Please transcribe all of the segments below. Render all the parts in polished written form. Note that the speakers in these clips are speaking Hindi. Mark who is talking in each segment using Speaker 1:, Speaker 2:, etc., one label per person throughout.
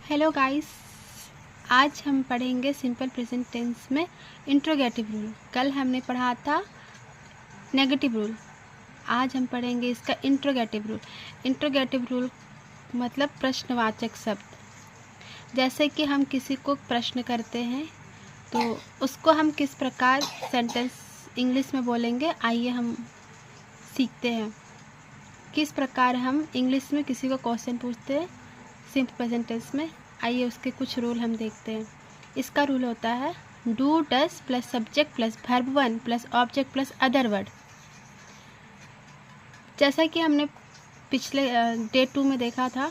Speaker 1: हेलो गाइस, आज हम पढ़ेंगे सिंपल प्रेजेंट टेंस में इंट्रोगेटिव रूल। कल हमने पढ़ा था नेगेटिव रूल, आज हम पढ़ेंगे इसका इंट्रोगेटिव रूल। इंट्रोगेटिव रूल मतलब प्रश्नवाचक शब्द। जैसे कि हम किसी को प्रश्न करते हैं तो उसको हम किस प्रकार सेंटेंस इंग्लिश में बोलेंगे, आइए हम सीखते हैं। किस प्रकार हम इंग्लिश में किसी को क्वेश्चन पूछते हैं सिंपल प्रेजेंट टेंस में, आइए उसके कुछ रूल हम देखते हैं। इसका रूल होता है do does plus subject plus verb 1 plus object plus other word. जैसा कि हमने पिछले डे 2 में देखा था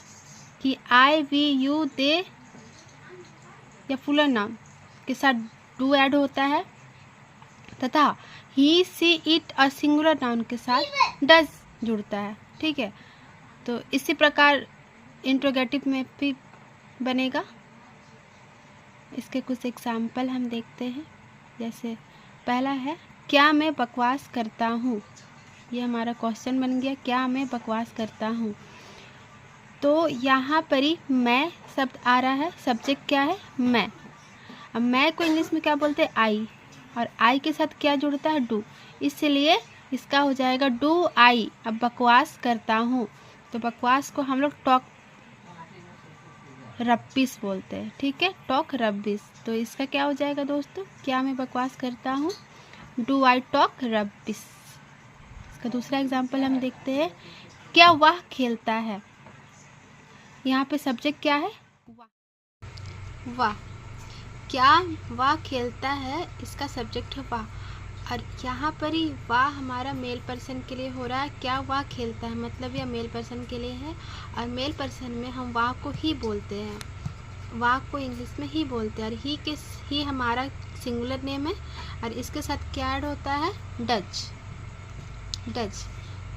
Speaker 1: कि आई वी यू दे या प्लूरल नाउन के साथ डू ऐड होता है तथा ही सी इट और सिंगुलर नाउन के साथ डज जुड़ता है। ठीक है, तो इसी प्रकार इंट्रोगेटिव में भी बनेगा। इसके कुछ एग्जाम्पल हम देखते हैं। जैसे पहला है क्या मैं बकवास करता हूँ। ये हमारा क्वेश्चन बन गया, क्या मैं बकवास करता हूँ। तो यहाँ पर ही मैं शब्द आ रहा है, सब्जेक्ट क्या है मैं। अब मैं को इंग्लिश में क्या बोलते हैं आई, और आई के साथ क्या जुड़ता है डू, इसलिए इसका हो जाएगा डू आई। अब बकवास करता हूँ तो बकवास को हम लोग टॉक रब्बिश बोलते हैं। ठीक है, टॉक रब्बिश। तो इसका क्या हो जाएगा दोस्तों, क्या मैं बकवास करता हूँ, डू आई टॉक रब्बिश। इसका दूसरा एग्जाम्पल हम देखते हैं क्या वह खेलता है। यहाँ पे सब्जेक्ट क्या है वाह, क्या वह खेलता है, इसका सब्जेक्ट है वाह। और यहाँ पर ही वाह हमारा मेल पर्सन के लिए हो रहा है, क्या वह खेलता है मतलब यह मेल पर्सन के लिए है। और मेल पर्सन में हम वाह को ही बोलते हैं, वाह को इंग्लिश में ही बोलते हैं। और ही हमारा सिंगुलर नेम है और इसके साथ क्या ऐड होता है डज।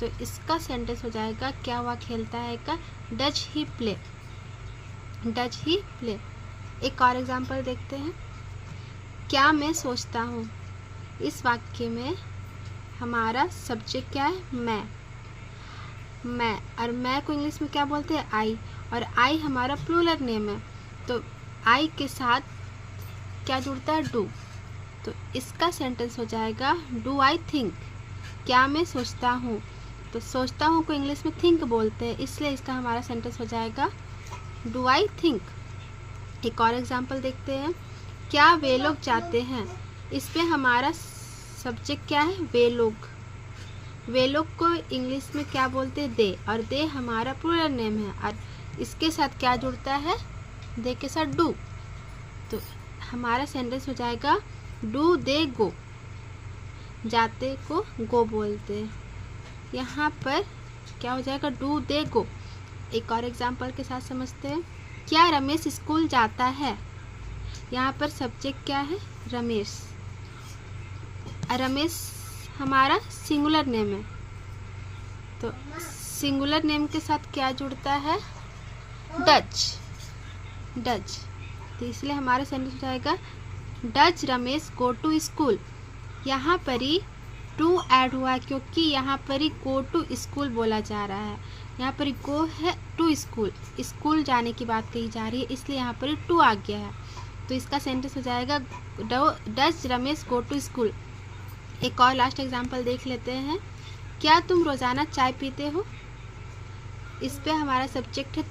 Speaker 1: तो इसका सेंटेंस हो जाएगा क्या वह खेलता है का डज ही प्ले। एक और एग्जाम्पल देखते हैं, क्या मैं सोचता हूँ। इस वाक्य में हमारा सब्जेक्ट क्या है मैं, और मैं को इंग्लिश में क्या बोलते हैं आई, और आई हमारा प्लूरल नेम है। तो आई के साथ क्या जुड़ता है डू। तो इसका सेंटेंस हो जाएगा डू आई थिंक। क्या मैं सोचता हूँ, तो सोचता हूँ को इंग्लिश में थिंक बोलते हैं, इसलिए इसका हमारा सेंटेंस हो जाएगा डू आई थिंक। एक और एग्जाम्पल देखते हैं, क्या वे लोग जाते हैं। इस पे हमारा सब्जेक्ट क्या है वे लोग को इंग्लिश में क्या बोलते हैं दे, और दे हमारा प्लूरल नेम है और इसके साथ क्या जुड़ता है दे के साथ डू। तो हमारा सेंटेंस हो जाएगा डू दे गो। जाते को गो बोलते हैं, यहाँ पर क्या हो जाएगा डू दे गो। एक और एग्जाम्पल के साथ समझते हैं, क्या रमेश स्कूल जाता है। यहाँ पर सब्जेक्ट क्या है रमेश हमारा सिंगुलर नेम है, तो सिंगुलर नेम के साथ क्या जुड़ता है डज। तो इसलिए हमारा सेंटेंस हो जाएगा does Ramesh go to school. यहाँ पर ही टू ऐड हुआ है क्योंकि यहाँ पर ही गो टू स्कूल बोला जा रहा है। यहाँ पर गो है टू स्कूल जाने की बात कही जा रही है, इसलिए यहाँ पर टू आ गया है। तो इसका सेंटेंस हो जाएगा does Ramesh go to school. एक और लास्ट एग्जांपल देख लेते हैं, क्या तुम रोज़ाना चाय पीते हो। इस पे हमारा सब्जेक्ट है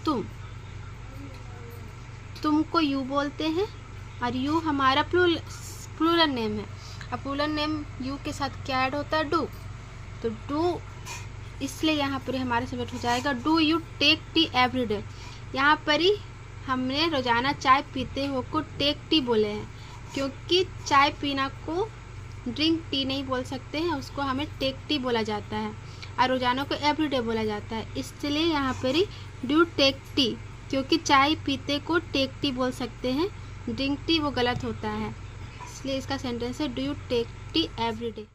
Speaker 1: तुम को यू बोलते हैं, और यू हमारा प्लूरल नेम है। अब प्लूरल नेम यू के साथ क्या ऐड होता है डू। तो डू, इसलिए यहाँ पर हमारा सब्जेक्ट हो जाएगा do you take tea every day. यहाँ पर ही हमने रोज़ाना चाय पीते हो को टेक टी बोले हैं, क्योंकि चाय पीना को ड्रिंक टी नहीं बोल सकते हैं, उसको हमें टेक टी बोला जाता है, और रोज़ाना को एवरीडे बोला जाता है। इसलिए यहाँ पर ही डू टेक टी, क्योंकि चाय पीते को टेक टी बोल सकते हैं, ड्रिंक टी वो गलत होता है, इसलिए इसका सेंटेंस है do you take tea everyday.